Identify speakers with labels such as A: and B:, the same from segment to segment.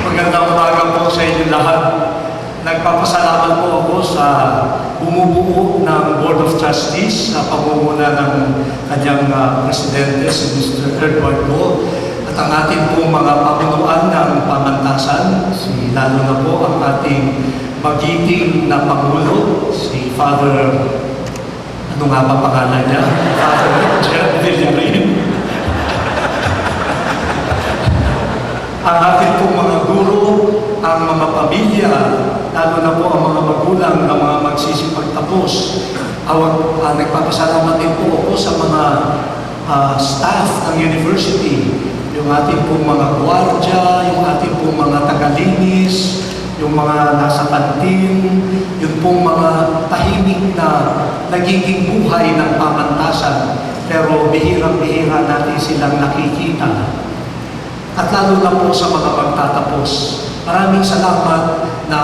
A: Magandang umaga po sa inyo lahat. Nagpapasalamat po ako sa bumubuo ng Board of Trustees sa pamumuno ng kanyang presidente, si Mr. Edward Go, at ang ating po mga pamunuan ng pamantasan, lalo na po ang ating magiting na Pangulo, si Father, ano nga ba pangalan niya? Father Jeff Villarin. Ang ating pong mga guro, ang mga pamilya, lalo na po ang mga magulang ng mga magsisipagtapos. Nagpapasalamat din po ako sa mga staff ng university, yung ating pong mga gwardiya, yung ating pong mga tagalinis, yung mga nasa kantin, yung pong mga tahimik na nagiging buhay ng pamantasan, pero bihirang-bihira natin silang nakikita. At lalo na po sa mga magtatapos. Maraming salamat na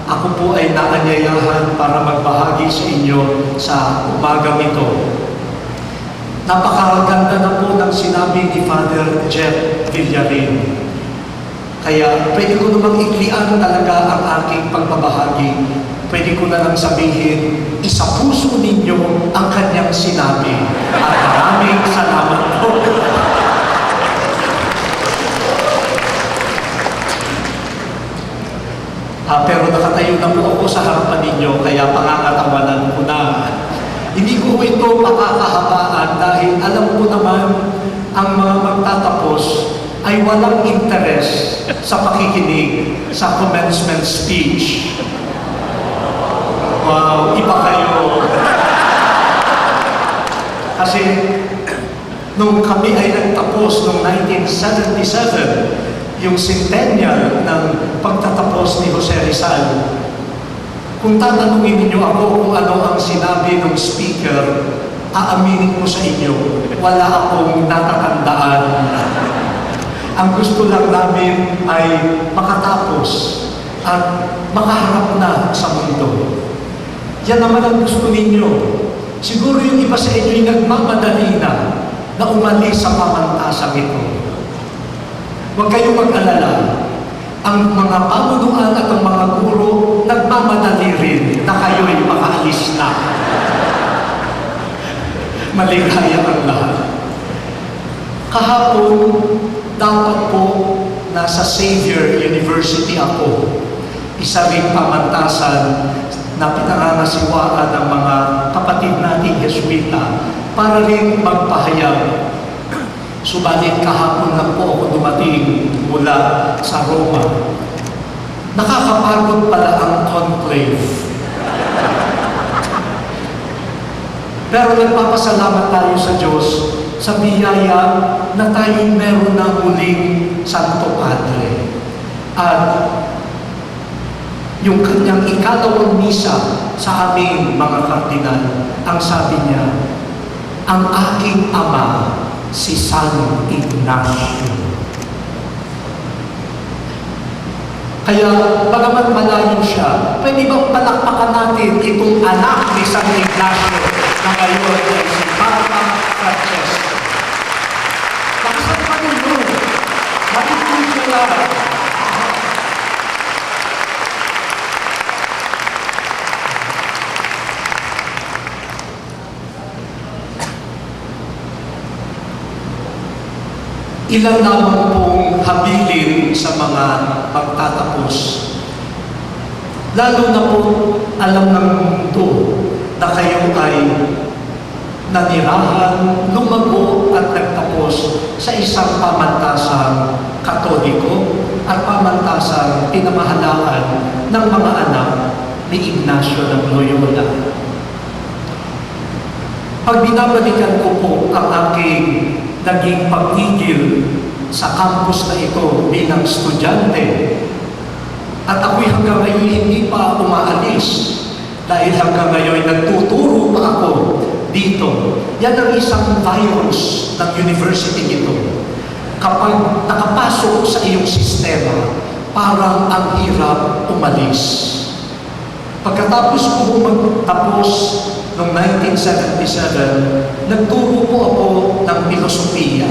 A: ako po ay naanyayahan para magbahagi sa inyo sa umagang ito. Napakaganda na po ng sinabi ni Father Jeff Villarin. Kaya pwede ko namang iklian talaga ang aking pagbabahagi. Pwede ko na lang sabihin, isa puso ninyo ang kanyang sinabi. At maraming salamat po. Pero nakatayo na po ako sa harapan ninyo, kaya pangangatawanan ko na. Hindi ko ito pakakahabaan dahil alam ko naman ang mga magtatapos ay walang interes sa pakikinig sa commencement speech. Wow, iba kayo. Kasi nung kami ay nagtapos noong 1977, yung centennial ng pagtatapos ni Jose Rizal. Kung tatanungin ninyo ako kung ano ang sinabi ng speaker, aaminin ko sa inyo, wala akong natatandaan. Ang gusto lang namin ay makatapos at makaharap na sa mundo. Yan naman ang gusto ninyo. Siguro yung iba sa inyo ay nagmamadali na umalis sa pamantasang ito. Huwag kayong mag-alala. Ang mga pamunuan at ang mga guro nagmamadali rin na kayo'y makaalis na. Maligaya ang lahat. Kahapon, dapat po nasa Xavier University ako. Isa ring pamantasan na pinangangasiwaan ng mga kapatid nating Jesuita para rin magpahayag. Subalit kahapon lang po ako dumating mula sa Roma. Nakakapagod pala ang conclave. Pero nagpapasalamat tayo sa Diyos sa biyaya na tayo meron na muling Santo Padre. At yung kanyang ikalawang misa sa aming mga kardinal, ang sabi niya, ang aking ama, si San Ignacio. Kaya, bagamat malayo siya, pwede bang palakpakan natin itong anak ni San Ignacio na ngayon ay si Papa Francesco. Lakasan pa ninyo. Matutulog siya lang. Ilan lamang pong habilin sa mga pagtatapos. Lalo na po alam ng mundo na kayo ay nanirahan, lumago at nagtapos sa isang pamantasang Katoliko at pamantasang pinamahalaan ng mga anak ni Ignacio ng Loyola. Pag binabalikan ko po ang aking naging pagtigil sa campus na ito bilang estudyante. At ako'y hanggang ngayon hindi pa umaalis dahil hanggang ngayon nagtuturo pa ako dito. Yan ang isang virus ng university nito. Kapag nakapasok sa iyong sistema, parang ang hirap umalis. Pagkatapos ko magtapos noong 1977, nagturo po ako ng filosofiya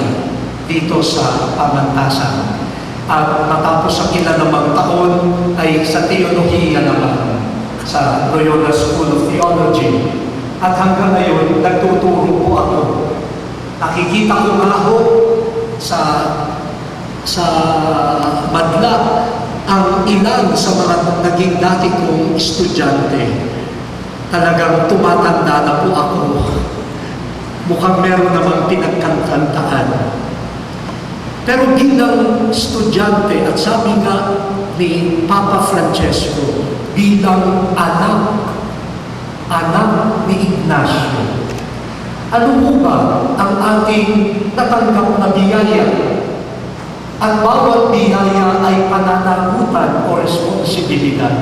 A: dito sa pamantasan. At matapos ang ilan namang taon ay sa teolohiya naman sa Loyola School of Theology. At hanggang ngayon, nagtuturo po ako. Nakikita ko nga ako sa madla ang ilan sa mga naging dati kong estudyante. Talagang tumatanda na po ako. Mukhang meron namang pinagkantantaan. Pero bilang estudyante, at sabi nga ni Papa Francesco, bilang anak ni Ignacio, ano po ba ang ating natanggap na biyaya? At bawat biyaya ay pananagutan o responsibilidad.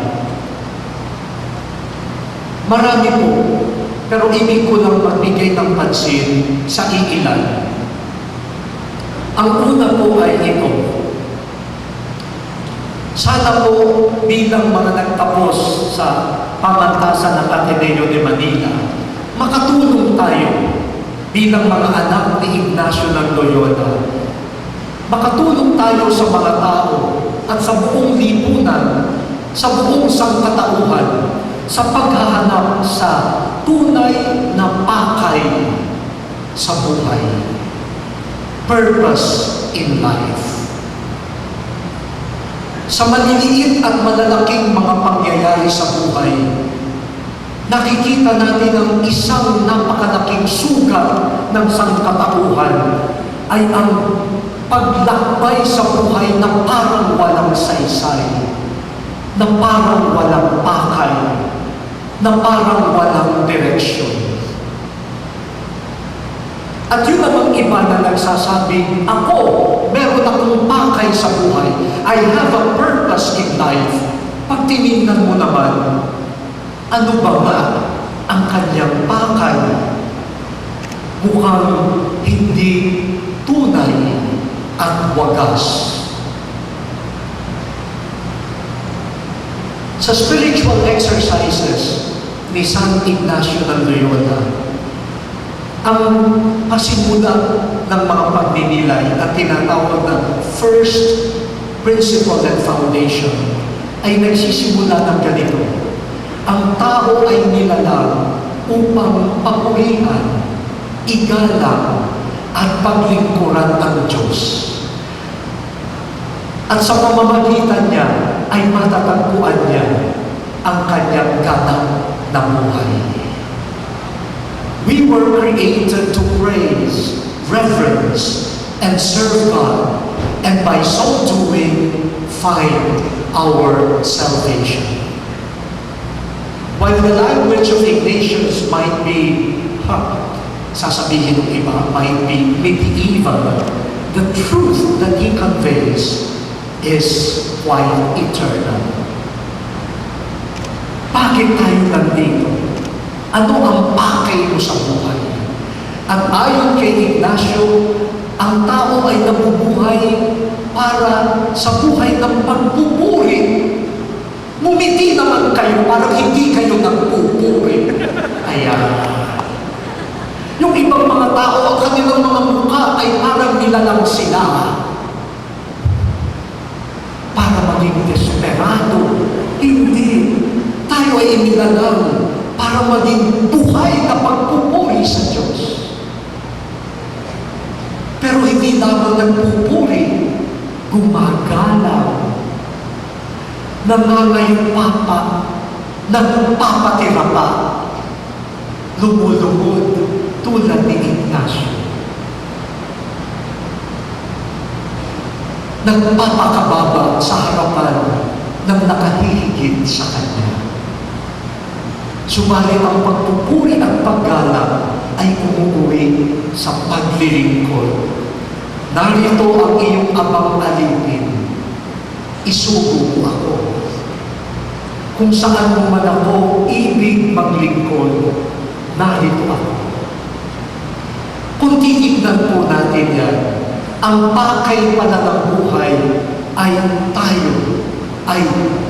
A: Marami po, pero ibig ko lang magbigay ng pansin sa iilan. Ang una po ay ito. Sana po bilang mga nagtapos sa pamantasan ng Ateneo de Manila, makatulong tayo bilang mga anak ni Ignacio ng Loyola. Makatulong tayo sa mga tao at sa buong lipunan, sa buong sangkatauhan, sa paghahanap sa tunay na pakay sa buhay. Purpose in life. Sa maliliit at malalaking mga pangyayari sa buhay, nakikita natin ang isang napakalaking sugat ng sangkatauhan ay ang paglakbay sa buhay na parang walang saysay, na parang walang pakay, na parang walang direksyon. At yun namang iba na nagsasabi, ako, meron akong pakay sa buhay. I have a purpose in life. Pag tinignan mo naman, ano ba nga ang kanyang pakay? Mukhang hindi tunay at wagas. Sa spiritual exercises ni San Ignacio ng Loyola, ang pasimula ng mga pagninilay at tinatawag na first principle and foundation ay nagsisimula ng ganito. Ang tao ay nilalang upang papurihan, igalang, at paglingkuran ang Diyos. At sa pamamagitan niya ay matatagpuan niya ang kanyang ganap na buhay. We were created to praise, reverence, and serve God, and by so doing, find our salvation. While the language of Ignatius might be, sasabihin ng iba, might be medieval, the truth that he conveys is quite eternal. Bakit tayo nandito? Ano ang pakay mo sa buhay? At ayon kay Ignacio, ang tao ay nabubuhay para sa buhay ng pagpupuri. Mumiti naman kayo para hindi kayo nagpupuri. Ayan. Yung ibang mga tao, ang kanilang mga mukha ay parang nilalang sila para maging desperado. Hindi. Tayo ay inilalang para maging buhay na pagpupuri sa Diyos. Pero hindi lamang nagpupuri, gumagalaw, nangangayupapa, nagpapatira pa, lumulungod tulad ni Ignacio. Nagpapakababa sa harapan ng nakahihigit sa Kanya. Subalit ang pagpupuri at paggalang ay umuwi sa paglilingkod. Narito ang iyong abang alipin. Isugo mo ako. Kung saan mo man ako ibig maglingkod, narito ako. Kung titignan po natin yan, ang pakay pala ng buhay ay tayo, ay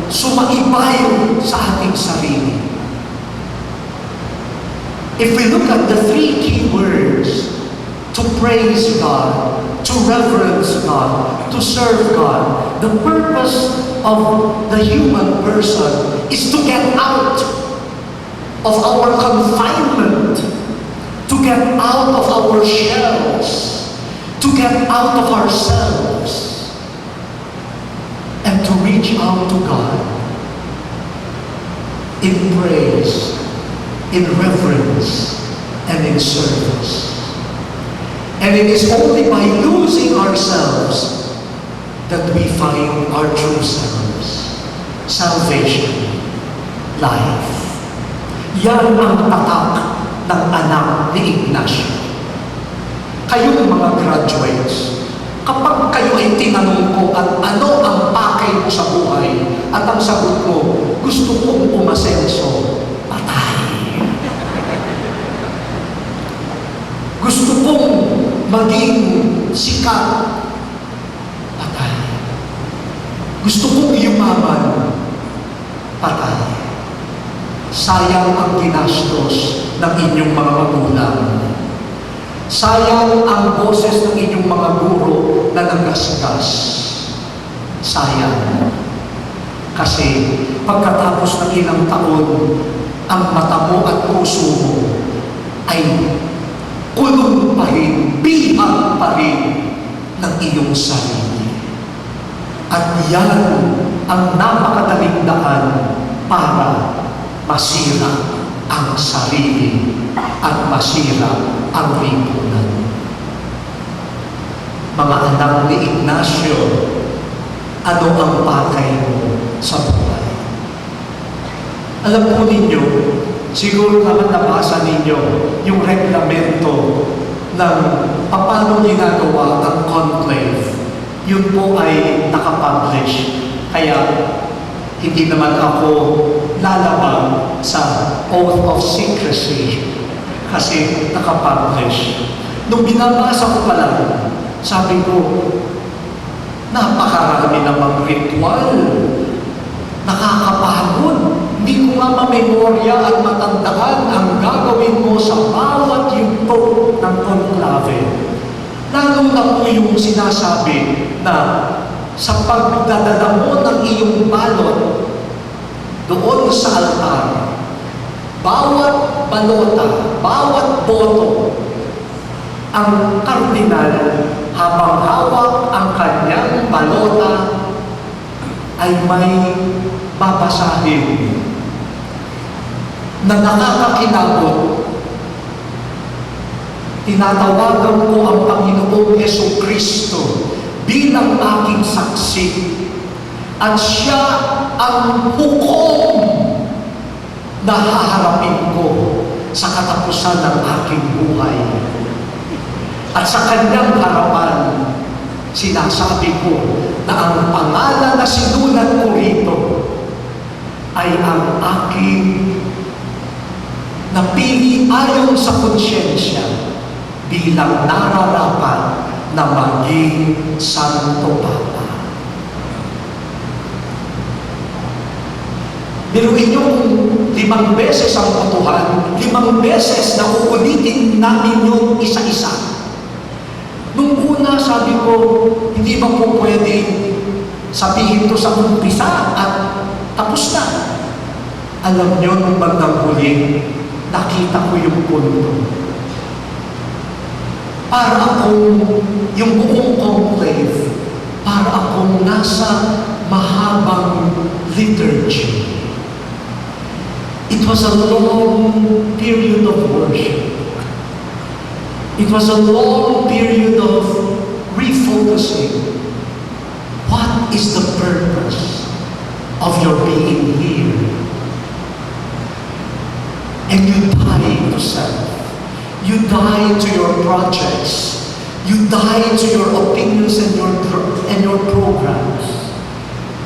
A: sumaibayo sa ating sarili. If we look at the three key words to praise God, to reverence God, to serve God. The purpose of the human person is to get out of our confinement, to get out of our shells, to get out of ourselves, and to reach out to God in praise, in reverence, and in service. And it is only by losing ourselves that we find our true selves. Salvation, life. Yan ang tatak ng anak ni Ignacio. Kayong mga graduates, kapag kayo ay tinanong ko at ano ang pakay mo sa buhay, at ang sagot mo, gusto kong umasenso, patay. Gusto kong maging sikat, patay. Gusto kong yumaman, patay. Sayang ang ginastos ng inyong mga magulang. Sayang ang boses ng inyong mga guro na nagasgas. Sayang. Kasi pagkatapos ng ilang taon, ang mata mo at puso mo ay kulong pa rin, bihag pa rin ng iyong sarili. At yan ang napakadaling daan para masira ang sarili at masira ang lipunan. Mga anak ni Ignacio, ano ang pakay mo sa buhay? Alam po ninyo, siguro naman nabasa ninyo yung reglamento ng paano ginagawa ang conclave. Yun po ay nakapublish. Kaya hindi naman ako lalabang sa oath of secrecy kasi nakapublish. Nung binabasa ko pa lang, sabi ko, napakarami namang ritual. Nakakapagod. Hindi ko nga mamemorya at matandaan ang gagawin mo sa bawat yugto ng conclave. Lalo na po yung sinasabi na sa pagdadala mo ng iyong balot doon sa altar, bawat balota, bawat boto, ang kardinal habang hawak ang kanyang balota ay may babasahin na nakakakilabot. Tinatawagan ko ang Panginoong Jesucristo bilang aking saksi at siya ang hukom na haharapin ko sa katapusan ng aking buhay. At sa kanyang harapan, sinasabi ko na ang pangalan na sinulat ko rito ay ang aking napili ayon sa konsyensya bilang nararapat na maging Santo Papa. Biruin niyo kung 5 beses ang botohan, 5 beses na uulitin namin yung isa-isa. Nung una, sabi ko, hindi ba po pwede sabihin to sa umpisa at tapos na? Alam niyo, nung bandang huli, nakita ko yung punto. Para akong, yung buong conclave, para akong nasa mahabang liturgy. It was a long period of worship. It was a long period of refocusing. What is the purpose of your being here? And you die to self. You die to your projects. You die to your opinions and your programs.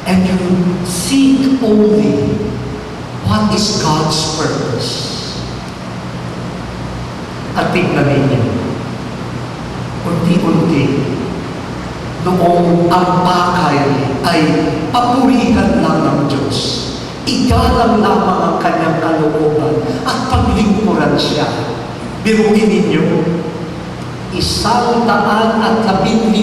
A: And you seek only what is God's purpose. At tignan ninyo, unti-unti, noong ang pakay ay papurihan lang ng Diyos, igalang lamang ang kanyang kalooban at paglingkuran siya. Biruin ninyo, 115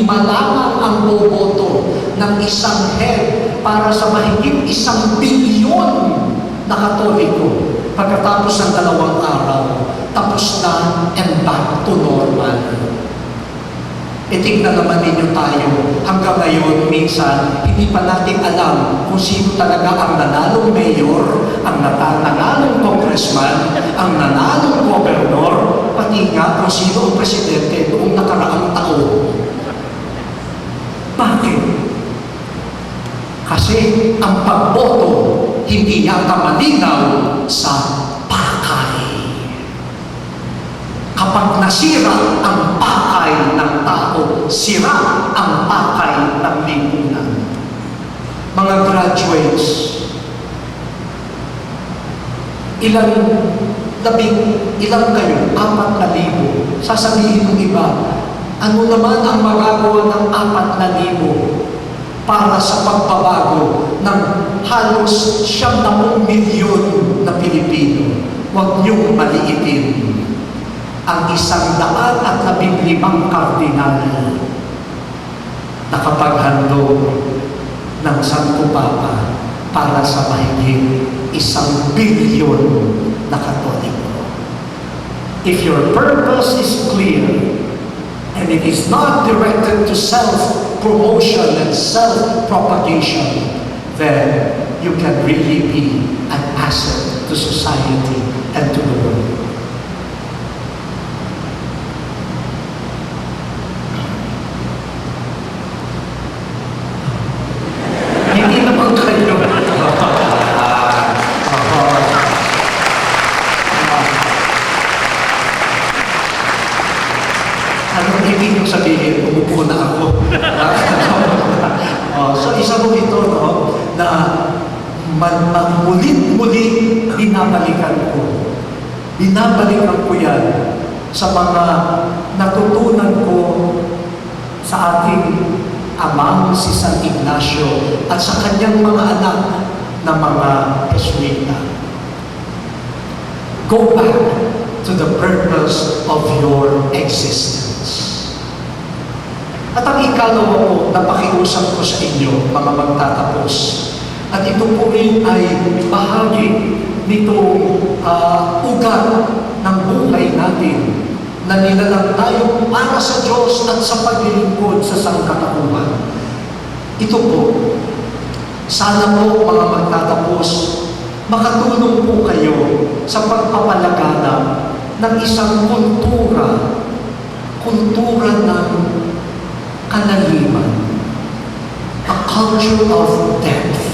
A: lamang ang boboto ng isang head para sa mahigit 1 bilyon na Katoliko. Pagkatapos ng 2 araw, tapos na and back to normal. E tignan naman ninyo tayo, hanggang ngayon, minsan, hindi pa natin alam kung sino talaga ang nanalong mayor, ang nanalong congressman, ang nanalong gobernador, pati nga kung sino ang presidente noong nakaraang taon. Bakit? Kasi ang pagboto hindi yata malinaw sa pakay. Kapag nasira ang pakay ng tao, sira ang pakay ng lipunan. Mga graduates, ilan kayo? 4,000. Sasabihin ng iba, ano naman ang magagawa ng 4,000 para sa pagbabago ng halos 70 milyon na Pilipino? Huwag niyong maliitin ang 115 kardinal na kapaghandog ng Santo Papa para sa mahigit 1 bilyon na Katoliko. If your purpose is clear and it is not directed to self-promotion and self-propagation, then you can really be an asset to society and to the world. Hindi naman kayo. Anong ibig nyo sabihin? Umupo na ako. So isa mo ito, no, na mulit-muli binabalikan ko. Binabalikan ko yan sa mga natutunan ko sa ating amang si San Ignacio at sa kanyang mga anak na mga Jesuita. Go back to the purpose of your existence. At ang ikalawa po na pakiusap ko sa inyo, mga magtatapos, at ito po rin ay bahagi nitong ugat ng buhay natin na nilalang tayo para sa Diyos at sa paglilingkod sa sangkatauhan. Ito po, sana po mga magtatapos, makatulong po kayo sa pagpapalaganap ng isang kultura ng kanaliman, a culture of depth.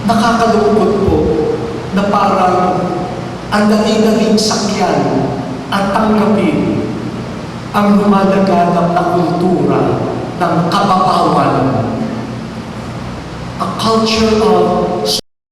A: Nakakalungkot po na parang ang dali-daling sakyan at tanggapin ang lumalaganap na kultura ng kababawan. A culture of